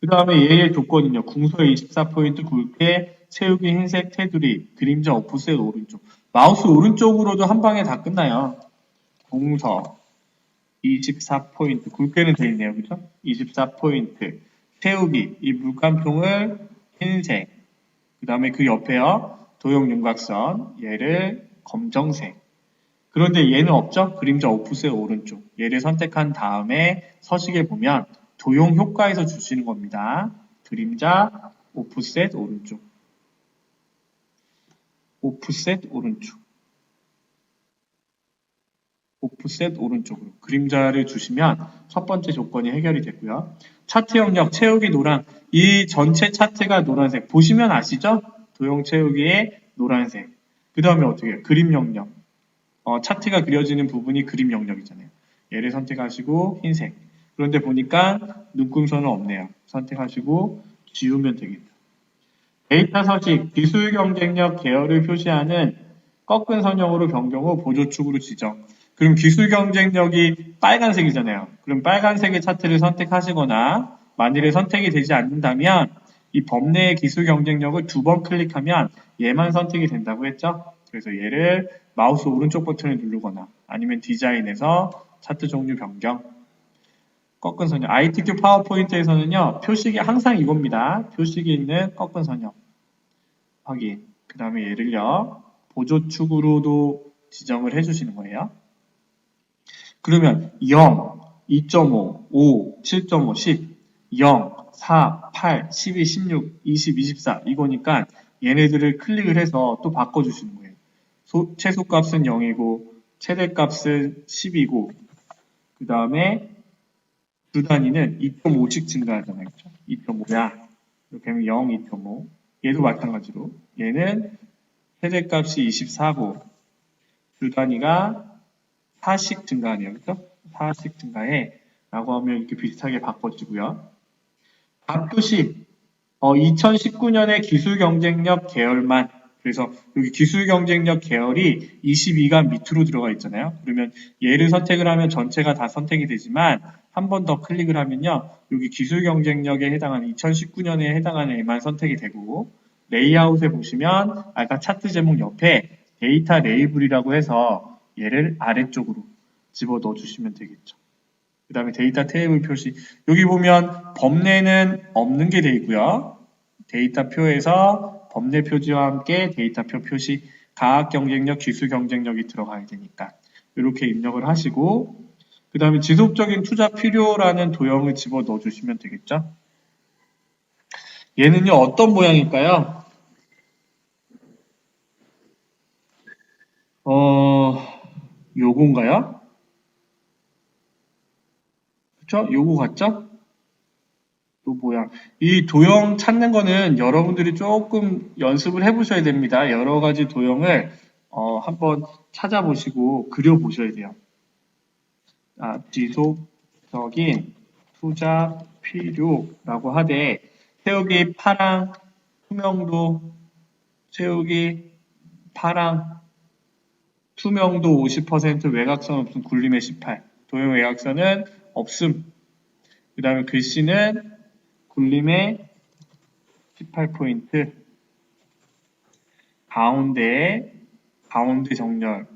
그 다음에 얘의 조건은요. 궁서의 24포인트 굵게, 채우기 흰색 테두리, 그림자 오프셋 오른쪽. 마우스 오른쪽으로도 한 방에 다 끝나요. 궁서 24포인트 굵게는 돼 있네요. 그죠? 24포인트 채우기 이 물감통을 흰색 그 다음에 그 옆에요. 도형 윤곽선 얘를 검정색 그런데 얘는 없죠? 그림자 오프셋 오른쪽. 얘를 선택한 다음에 서식에 보면 도형 효과에서 주시는 겁니다. 그림자 오프셋 오른쪽. 오프셋 오른쪽. 오프셋 오른쪽으로. 그림자를 주시면 첫 번째 조건이 해결이 됐고요. 차트 영역 채우기 노란. 이 전체 차트가 노란색. 보시면 아시죠? 도형 채우기에 노란색. 그 다음에 어떻게 해요? 그림 영역. 차트가 그려지는 부분이 그림 영역이잖아요. 얘를 선택하시고 흰색. 그런데 보니까 눈금선은 없네요. 선택하시고 지우면 되겠다. 데이터 서식, 기술 경쟁력 계열을 표시하는 꺾은 선형으로 변경 후 보조축으로 지정. 그럼 기술 경쟁력이 빨간색이잖아요. 그럼 빨간색의 차트를 선택하시거나 만일에 선택이 되지 않는다면 이 범내의 기술 경쟁력을 두 번 클릭하면 얘만 선택이 된다고 했죠. 그래서 얘를 마우스 오른쪽 버튼을 누르거나 아니면 디자인에서 차트 종류 변경 꺾은 선형 ITQ 파워포인트에서는요 표식이 항상 이겁니다. 표식이 있는 꺾은 선형 확인 그 다음에 얘를요 보조축으로도 지정을 해주시는 거예요. 그러면 0, 2.5, 5, 7.5, 10, 0, 4, 8, 12, 16, 20, 24 이거니까 얘네들을 클릭을 해서 또 바꿔주시는 거예요. 최소값은 0이고 최대값은 10이고 그 다음에 주 단위는 2.5씩 증가하잖아요. 그렇죠? 2.5야. 이렇게 하면 0, 2.5 얘도 마찬가지로 얘는 최대값이 24고 주 단위가 4씩 증가하네요. 그렇죠? 4씩 증가해 라고 하면 이렇게 비슷하게 바꿔지고요. 값표시 2019년의 기술 경쟁력 계열만 그래서 여기 기술 경쟁력 계열이 22가 밑으로 들어가 있잖아요. 그러면 얘를 선택을 하면 전체가 다 선택이 되지만 한 번 더 클릭을 하면요. 여기 기술 경쟁력에 해당하는 2019년에 해당하는 애만 선택이 되고 레이아웃에 보시면 아까 차트 제목 옆에 데이터 레이블이라고 해서 얘를 아래쪽으로 집어 넣어 주시면 되겠죠. 그 다음에 데이터 테이블 표시. 여기 보면 범례는 없는 게 돼 있고요. 데이터 표에서 범례 표지와 함께 데이터표 표시, 가학 경쟁력, 기술 경쟁력이 들어가야 되니까 이렇게 입력을 하시고 그 다음에 지속적인 투자 필요라는 도형을 집어 넣어 주시면 되겠죠. 얘는요 어떤 모양일까요? 요건가요? 그쵸? 요거 같죠? 요 모양. 이 도형 찾는 거는 여러분들이 조금 연습을 해보셔야 됩니다. 여러 가지 도형을 한번 찾아보시고 그려보셔야 돼요. 지속적인 투자 필요라고 하되 세우기 파랑 투명도 세우기 파랑 투명도 50% 외곽선 없음 굴림의 18 도형 외곽선은 없음 그 다음에 글씨는 굴림의 18포인트 가운데 정렬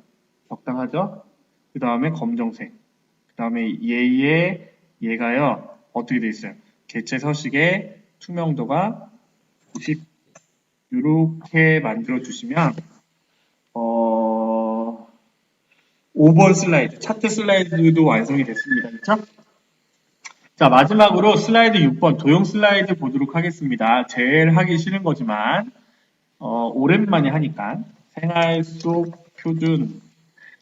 적당하죠? 그 다음에 검정색 그 다음에 얘가요 어떻게 돼 있어요? 개체 서식의 투명도가 90 이렇게 만들어 주시면 5번 슬라이드 차트 슬라이드도 완성이 됐습니다. 그렇죠? 자 마지막으로 슬라이드 6번 도형 슬라이드 보도록 하겠습니다. 제일 하기 싫은 거지만 오랜만에 하니까 생활 속 표준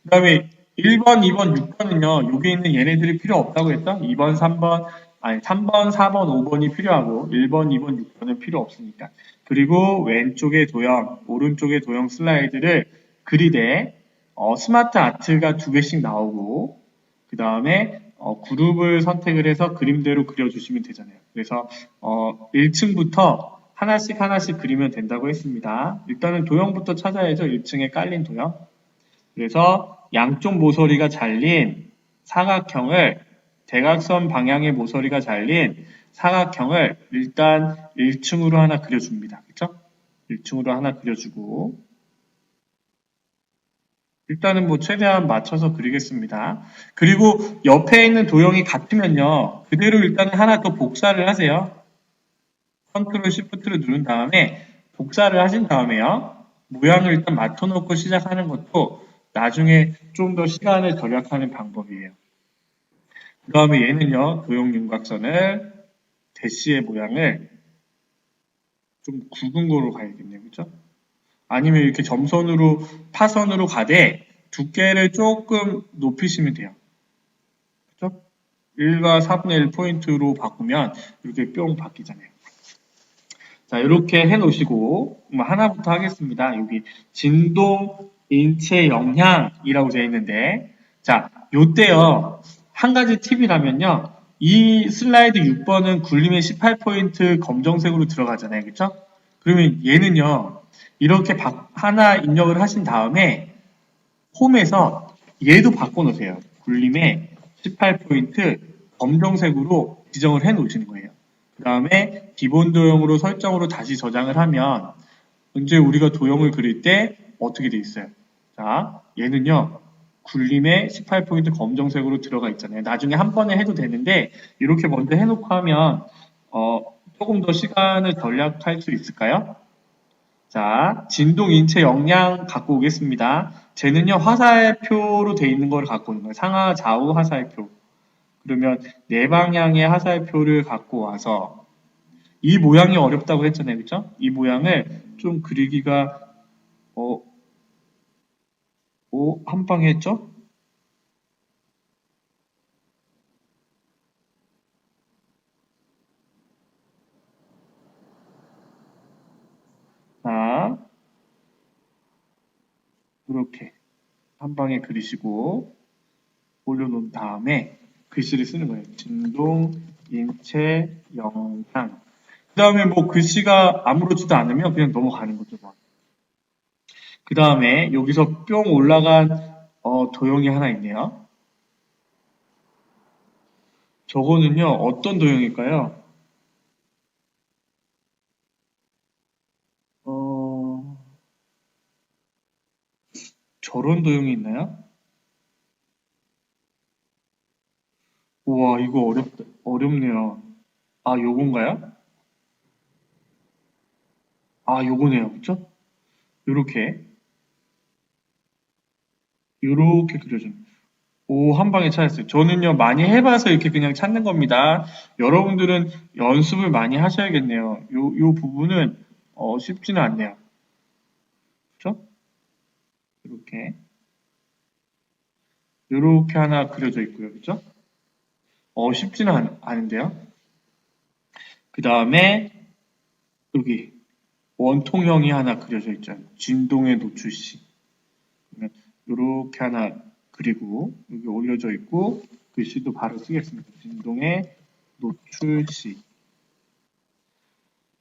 그 다음에 1번, 2번, 6번은요 여기 있는 얘네들이 필요 없다고 했죠? 2번, 3번 아니 3번, 4번, 5번이 필요하고 1번, 2번, 6번은 필요 없으니까 그리고 왼쪽의 도형, 오른쪽의 도형 슬라이드를 그리되 스마트 아트가 두 개씩 나오고 그 다음에 그룹을 선택을 해서 그림대로 그려주시면 되잖아요. 그래서 1층부터 하나씩 그리면 된다고 했습니다. 일단은 도형부터 찾아야죠. 1층에 깔린 도형. 그래서 양쪽 모서리가 잘린 사각형을 대각선 방향의 모서리가 잘린 사각형을 일단 1층으로 하나 그려줍니다. 그쵸? 1층으로 하나 그려주고 일단은 뭐 최대한 맞춰서 그리겠습니다. 그리고 옆에 있는 도형이 같으면요. 그대로 일단은 하나 더 복사를 하세요. 컨트롤 시프트를 누른 다음에 복사를 하신 다음에요. 모양을 일단 맞춰놓고 시작하는 것도 나중에 좀 더 시간을 절약하는 방법이에요. 그 다음에 얘는요. 도형 윤곽선을 대시의 모양을 좀 굵은 거로 가야겠네요. 그죠? 아니면 이렇게 점선으로 파선으로 가되 두께를 조금 높이시면 돼요. 그죠? 1과 4분의 1 포인트로 바꾸면 이렇게 뿅 바뀌잖아요. 자, 이렇게 해 놓으시고 하나부터 하겠습니다. 여기 진동 인체 영향이라고 되어 있는데 자, 요때요. 한 가지 팁이라면요. 이 슬라이드 6번은 굴림의 18포인트 검정색으로 들어가잖아요. 그쵸? 그러면 얘는요. 이렇게 하나 입력을 하신 다음에 홈에서 얘도 바꿔놓으세요. 굴림의 18포인트 검정색으로 지정을 해 놓으시는 거예요. 그 다음에 기본 도형으로 설정으로 다시 저장을 하면 이제 우리가 도형을 그릴 때 어떻게 돼 있어요? 자, 얘는요. 굴림의 18포인트 검정색으로 들어가 있잖아요. 나중에 한 번에 해도 되는데 이렇게 먼저 해놓고 하면 조금 더 시간을 절약할 수 있을까요? 자, 진동 인체 역량 갖고 오겠습니다. 쟤는요, 화살표로 돼 있는 걸 갖고 오는 거예요. 상하, 좌우 화살표. 그러면 네 방향의 화살표를 갖고 와서 이 모양이 어렵다고 했잖아요. 그쵸? 이 모양을 좀 그리기가 한 방에 했죠? 자, 이렇게 한 방에 그리시고 올려놓은 다음에 글씨를 쓰는 거예요. 진동, 인체, 영상. 그 다음에 뭐 글씨가 아무렇지도 않으면 그냥 넘어가는 거죠. 그 다음에 여기서 뿅 올라간 도형이 하나 있네요. 저거는요, 어떤 도형일까요? 저런 도형이 있나요? 우와, 이거 어렵네요. 아, 요건가요? 아, 요거네요. 그쵸? 요렇게, 요렇게 그려줍니다. 오, 한 방에 찾았어요. 저는요, 많이 해봐서 이렇게 그냥 찾는 겁니다. 여러분들은 연습을 많이 하셔야겠네요. 요 부분은, 쉽지는 않네요. 그쵸? 이렇게, 요렇게 하나 그려져 있고요. 그쵸? 쉽지는 않은데요. 그 다음에, 여기, 원통형이 하나 그려져 있죠. 진동의 노출시. 그러면 요렇게 하나 그리고, 여기 올려져 있고, 글씨도 바로 쓰겠습니다. 진동의 노출시.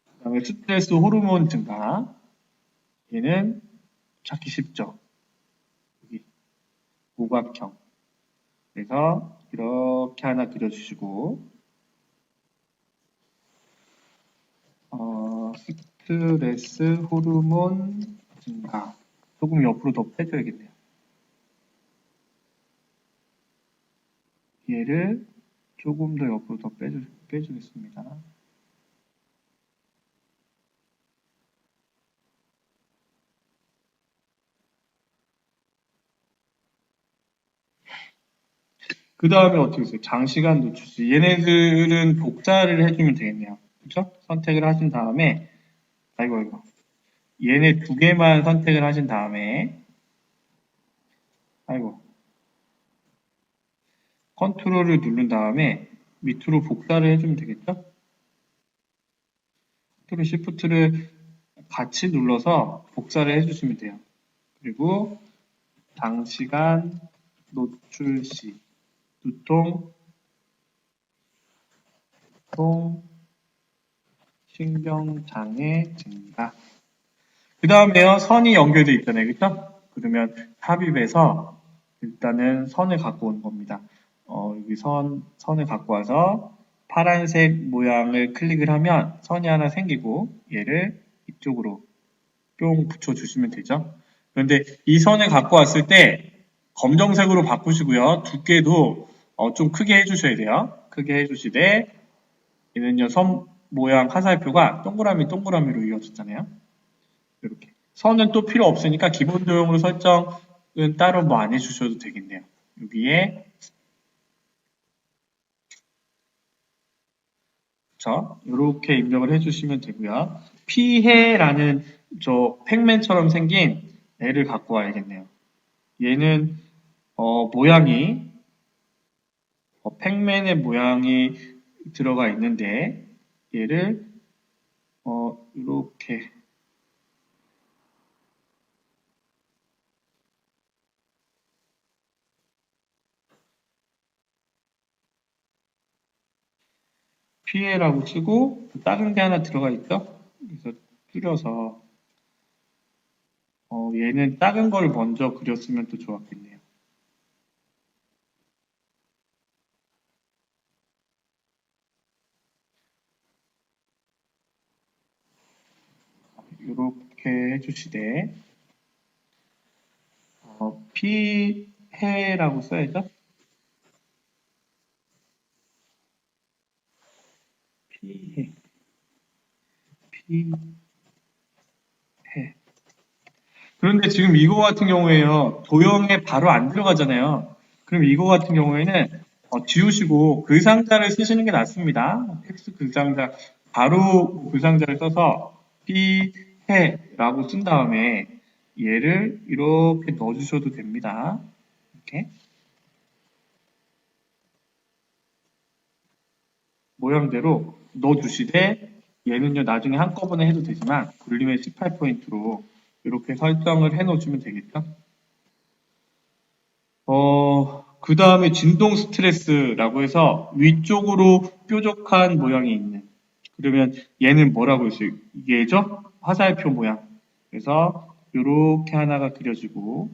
그 다음에 스트레스 호르몬 증가. 얘는 찾기 쉽죠. 여기 오각형. 그래서 이렇게 하나 그려주시고 스트레스 호르몬 증가. 조금 옆으로 더 빼줘야겠네요. 얘를 조금 더 옆으로 더 빼주겠습니다. 그 다음에 어떻게 했어요? 장시간 노출시. 얘네들은 복사를 해주면 되겠네요. 그쵸? 선택을 하신 다음에, 아이고. 얘네 두 개만 선택을 하신 다음에, 아이고. 컨트롤을 누른 다음에 밑으로 복사를 해주면 되겠죠? 컨트롤 시프트를 같이 눌러서 복사를 해주시면 돼요. 그리고 장시간 노출시, 두통, 신경장애 증가. 그 다음에요, 선이 연결되어 있잖아요. 그죠? 그러면 삽입해서 일단은 선을 갖고 오는 겁니다. 여기 선을 갖고 와서 파란색 모양을 클릭을 하면 선이 하나 생기고 얘를 이쪽으로 뿅 붙여주시면 되죠. 그런데 이 선을 갖고 왔을 때 검정색으로 바꾸시고요. 두께도 좀 크게 해주셔야 돼요. 크게 해주시되 얘는요, 선 모양 화살표가 동그라미로 이어졌잖아요. 이렇게. 선은 또 필요 없으니까 기본 도형으로 설정은 따로 뭐 안 해주셔도 되겠네요. 여기에 이렇게 입력을 해주시면 되고요. 피해라는 저 팩맨처럼 생긴 애를 갖고 와야겠네요. 얘는 모양이 팩맨의 모양이 들어가 있는데 얘를 이렇게 피해라고 치고 다른 게 하나 들어가 있죠? 그래서 줄여서 얘는 작은 걸 먼저 그렸으면 또 좋았겠네요. 이렇게 해주시되 피해라고 써야죠. 피해, 피해. 그런데 지금 이거 같은 경우에요. 도형에 바로 안 들어가잖아요. 그럼 이거 같은 경우에는 지우시고 글상자를 쓰시는 게 낫습니다. 텍스트 글상자 바로 글상자를 써서 피해라고 쓴 다음에 얘를 이렇게 넣어주셔도 됩니다. 이렇게 모양대로 넣어주시되 얘는요 나중에 한꺼번에 해도 되지만 굴림의 18포인트로 이렇게 설정을 해 놓으시면 되겠죠. 그 다음에 진동 스트레스라고 해서 위쪽으로 뾰족한 모양이 있는. 그러면 얘는 뭐라고 했어요? 얘죠? 화살표 모양. 그래서 이렇게 하나가 그려지고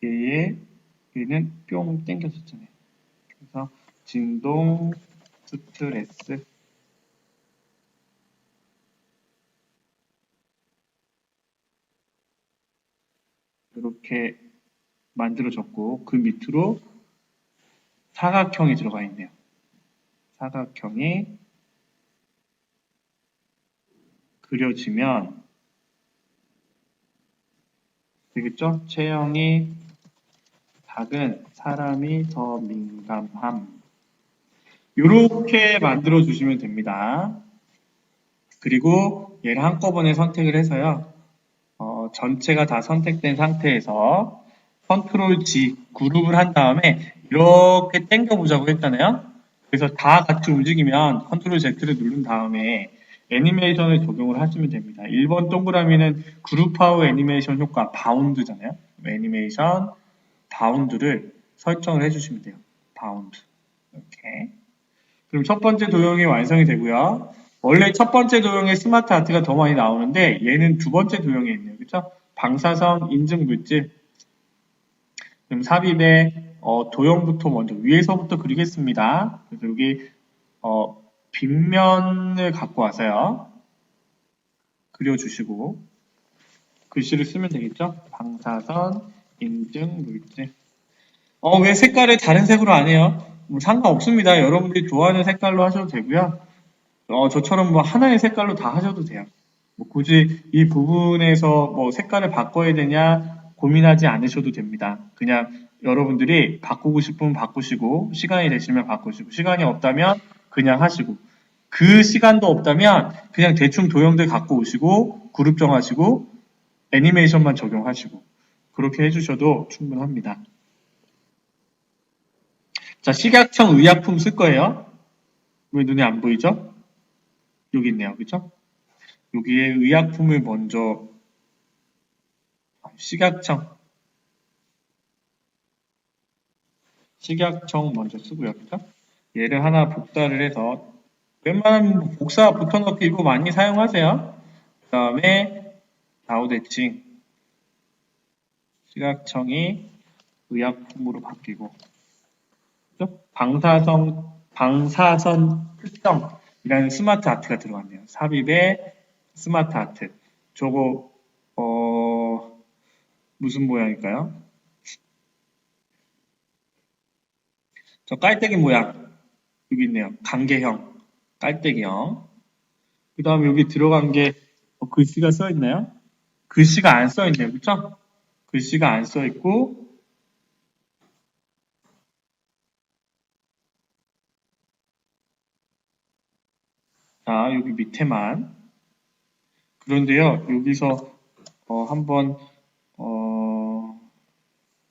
얘는 뿅 땡겼었잖아요. 그래서 진동 스트레스 이렇게 만들어졌고 그 밑으로 사각형이 들어가 있네요. 사각형이 그려지면 되겠죠? 체형이 작은 사람이 더 민감함. 이렇게 만들어 주시면 됩니다. 그리고 얘를 한꺼번에 선택을 해서요. 전체가 다 선택된 상태에서 컨트롤 G 그룹을 한 다음에 이렇게 당겨 보자고 했잖아요. 그래서 다 같이 움직이면 컨트롤 Z를 누른 다음에 애니메이션을 적용을 하시면 됩니다. 1번 동그라미는 그룹화우 애니메이션 효과 바운드잖아요. 애니메이션 바운드를 설정을 해주시면 돼요. 바운드 이렇게. 그럼 첫 번째 도형이 완성이 되고요. 원래 첫 번째 도형에 스마트 아트가 더 많이 나오는데 얘는 두 번째 도형에 있네요. 그렇죠? 방사선 인증 물질. 그럼 삽입에 도형부터 먼저 위에서부터 그리겠습니다. 그래서 여기 빗면을 갖고 와서요. 그려주시고 글씨를 쓰면 되겠죠? 방사선 인증 물질. 왜 색깔을 다른 색으로 안 해요? 뭐 상관없습니다. 여러분들이 좋아하는 색깔로 하셔도 되고요. 저처럼 뭐 하나의 색깔로 다 하셔도 돼요. 뭐 굳이 이 부분에서 뭐 색깔을 바꿔야 되냐 고민하지 않으셔도 됩니다. 그냥 여러분들이 바꾸고 싶으면 바꾸시고 시간이 되시면 바꾸시고 시간이 없다면 그냥 하시고 그 시간도 없다면 그냥 대충 도형들 갖고 오시고 그룹 정하시고 애니메이션만 적용하시고 그렇게 해주셔도 충분합니다. 자, 식약청 의약품 쓸 거예요. 왜 눈에 안 보이죠? 여기 있네요. 그죠? 여기에 의약품을 먼저 식약청 먼저 쓰고요. 그죠? 얘를 하나 복사를 해서 웬만하면 복사 붙여넣기 이거 많이 사용하세요. 그 다음에 다우대칭 식약청이 의약품으로 바뀌고 그죠? 방사선 특성이라는 스마트 아트가 들어갔네요. 삽입에 스마트 아트. 저거 무슨 모양일까요? 저 깔때기 모양 여기 있네요. 간개형 깔때기형. 그 다음에 여기 들어간 게 글씨가 써 있나요? 글씨가 안 써 있네요. 그쵸? 글씨가 안 써 있고 자 여기 밑에만 그런데요 여기서 한번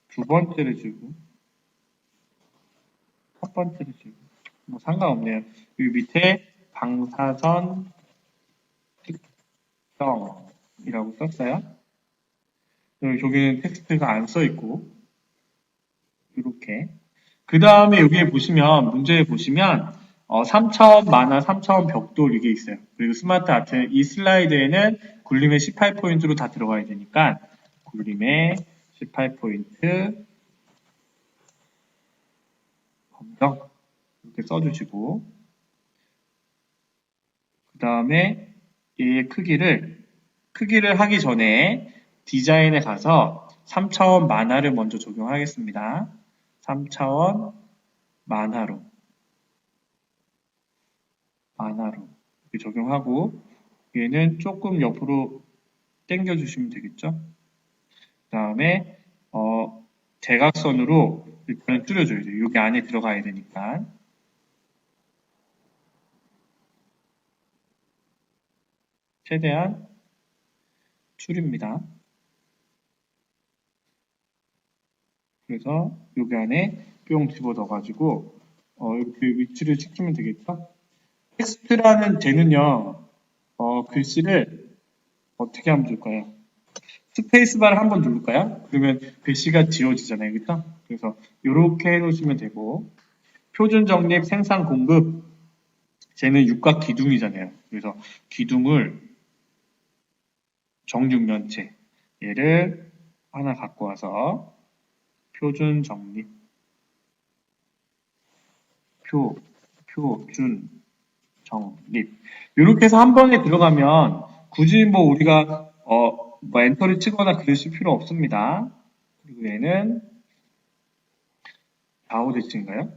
두 번째를 주고 첫 번째를 주고 뭐 상관없네요. 여기 밑에 방사선 특성이라고 썼어요. 여기는 텍스트가 안 써 있고 이렇게 그 다음에 여기에 보시면 문제에 보시면 3차원 만화, 3차원 벽돌 이게 있어요. 그리고 스마트 아트 이 슬라이드에는 굴림의 18포인트로 다 들어가야 되니까 굴림의 18포인트 검정 이렇게 써주시고 그 다음에 얘의 크기를 하기 전에 디자인에 가서 3차원 만화를 먼저 적용하겠습니다. 3차원 만화로 이렇게 적용하고 얘는 조금 옆으로 당겨 주시면 되겠죠. 그 다음에 대각선으로 일단 줄여줘야 돼요. 여기 안에 들어가야 되니까 최대한 줄입니다. 그래서 여기 안에 뿅 집어넣어가지고 이렇게 위치를 시키면 되겠죠. 텍스트라는 쟤는요 글씨를 어떻게 하면 좋을까요? 스페이스바를 한번 누를까요? 그러면 글씨가 지워지잖아요. 그렇죠? 그래서 이렇게 해놓으시면 되고 표준 정립 생산 공급 쟤는 육각 기둥이잖아요. 그래서 기둥을 정육면체 얘를 하나 갖고 와서 표준 정립 표준 정립 이렇게 해서 한 번에 들어가면 굳이 우리가 뭐 엔터를 치거나 그러실 필요 없습니다. 그리고 얘는 좌우 대칭인가요?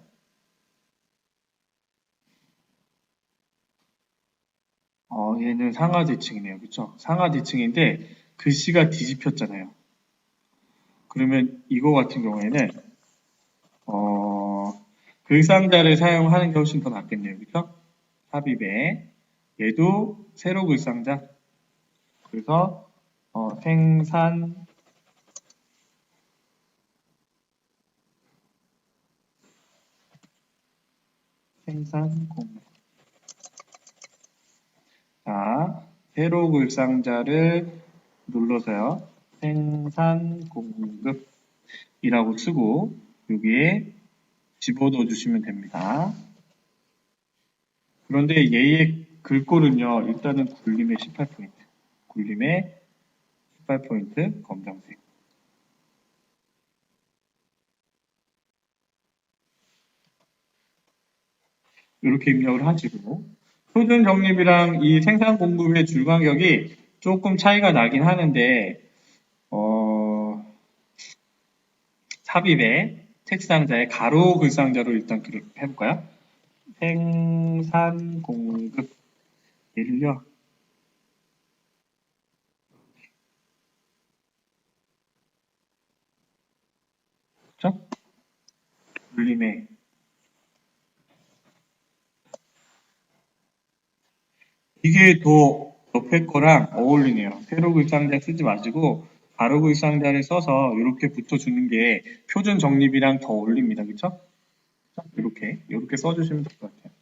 얘는 상하 대칭이네요. 그쵸? 상하 대칭인데 글씨가 뒤집혔잖아요. 그러면 이거 같은 경우에는 어, 글상자를 사용하는 게 훨씬 더 낫겠네요. 그쵸? 삽입에 얘도 세로 글상자. 그래서 생산 공급. 자, 세로 글상자를 눌러서요. 생산 공급이라고 쓰고 여기에 집어넣어 주시면 됩니다. 그런데 얘의 글꼴은요. 일단은 굴림의 18포인트. 굴림의 18포인트 검정색. 이렇게 입력을 하시고 표준 적립이랑 이 생산 공급의 줄 간격이 조금 차이가 나긴 하는데 삽입에 책상자에 가로 글상자로 일단 해볼까요? 생산 공급 얘를요. 그렇죠? 굴림에 이게 더 옆에 거랑 어울리네요. 세로 글상자 쓰지 마시고 가로 글상자를 써서 이렇게 붙여주는 게 표준 정립이랑 더 어울립니다. 그쵸? 이렇게 써주시면 될 것 같아요.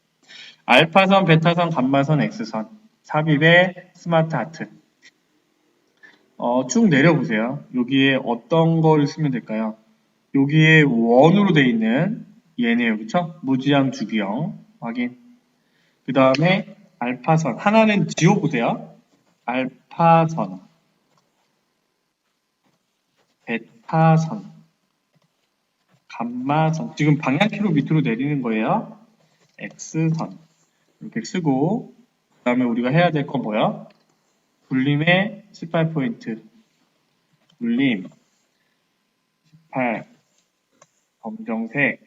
알파선, 베타선, 감마선, X선 삽입의 스마트 하트 쭉 내려보세요. 여기에 어떤 걸 쓰면 될까요? 여기에 원으로 돼 있는 얘네요. 그쵸? 무지항 주기형 확인. 그 다음에 알파선 하나는 지워보세요. 알파선, 베타선, 감마선 지금 방향키로 밑으로 내리는 거예요. X선 이렇게 쓰고 그 다음에 우리가 해야 될 건 뭐야? 굴림의 18포인트 굴림 18 검정색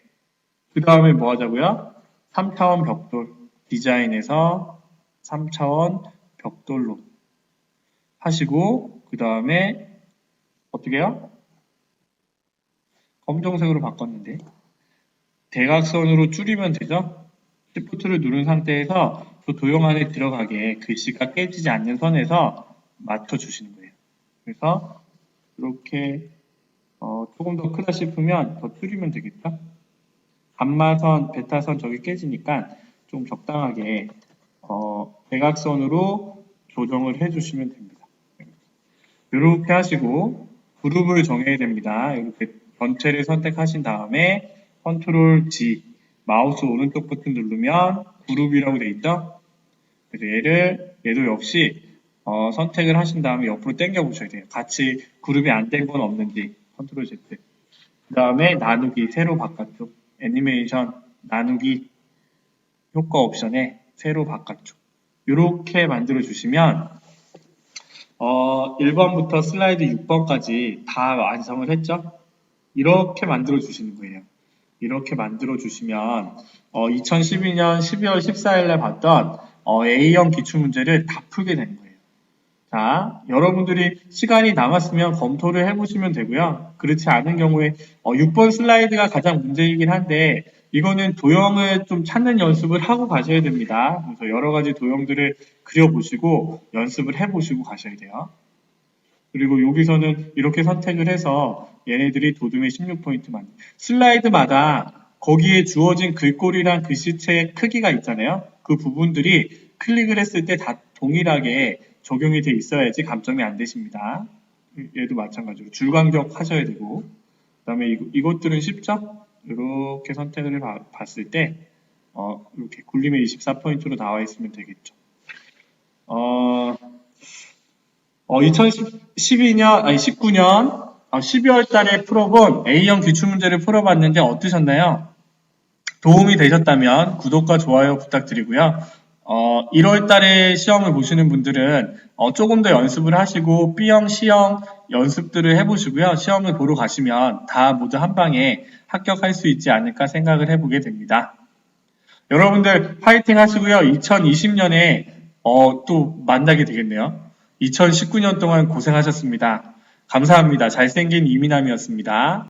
그 다음에 뭐 하자고요? 3차원 벽돌 디자인에서 3차원 벽돌로 하시고 그 다음에 어떻게 해요? 검정색으로 바꿨는데 대각선으로 줄이면 되죠? Shift를 누른 상태에서 그 도형 안에 들어가게 글씨가 깨지지 않는 선에서 맞춰주시는 거예요. 그래서 이렇게 조금 더 크다 싶으면 더 줄이면 되겠죠? 감마선, 베타선 저기 깨지니까 좀 적당하게 대각선으로 조정을 해주시면 됩니다. 이렇게 하시고 그룹을 정해야 됩니다. 이렇게 전체를 선택하신 다음에 컨트롤 G 마우스 오른쪽 버튼 누르면 그룹이라고 되어 있죠? 그래서 얘도 역시 선택을 하신 다음에 옆으로 당겨 보셔야 돼요. 같이 그룹이 안 된 건 없는지 컨트롤 Z 그 다음에 나누기 세로 바깥쪽 애니메이션 나누기 효과 옵션에 세로 바깥쪽 이렇게 만들어 주시면 1번부터 슬라이드 6번까지 다 완성을 했죠? 이렇게 만들어 주시는 거예요. 이렇게 만들어 주시면 2012년 12월 14일에 봤던 A형 기출문제를 다 풀게 되는 거예요. 자, 여러분들이 시간이 남았으면 검토를 해보시면 되고요. 그렇지 않은 경우에 6번 슬라이드가 가장 문제이긴 한데 이거는 도형을 좀 찾는 연습을 하고 가셔야 됩니다. 그래서 여러 가지 도형들을 그려보시고 연습을 해보시고 가셔야 돼요. 그리고 여기서는 이렇게 선택을 해서 얘네들이 도둠의 16포인트만 슬라이드마다 거기에 주어진 글꼴이랑 글씨체의 크기가 있잖아요. 그 부분들이 클릭을 했을 때 다 동일하게 적용이 돼 있어야지 감점이 안 되십니다. 얘도 마찬가지로 줄간격 하셔야 되고 그 다음에 이것들은 쉽죠? 이렇게 선택을 봤을 때 이렇게 굴림의 24포인트로 나와 있으면 되겠죠. 19년 12월 달에 풀어본 A형 기출문제를 풀어봤는데 어떠셨나요? 도움이 되셨다면 구독과 좋아요 부탁드리고요. 1월 달에 시험을 보시는 분들은 조금 더 연습을 하시고 B형, C형 연습들을 해보시고요. 시험을 보러 가시면 다 모두 한 방에 합격할 수 있지 않을까 생각을 해보게 됩니다. 여러분들 파이팅 하시고요. 2020년에 또 만나게 되겠네요. 2019년 동안 고생하셨습니다. 감사합니다. 잘생긴 이민남이었습니다.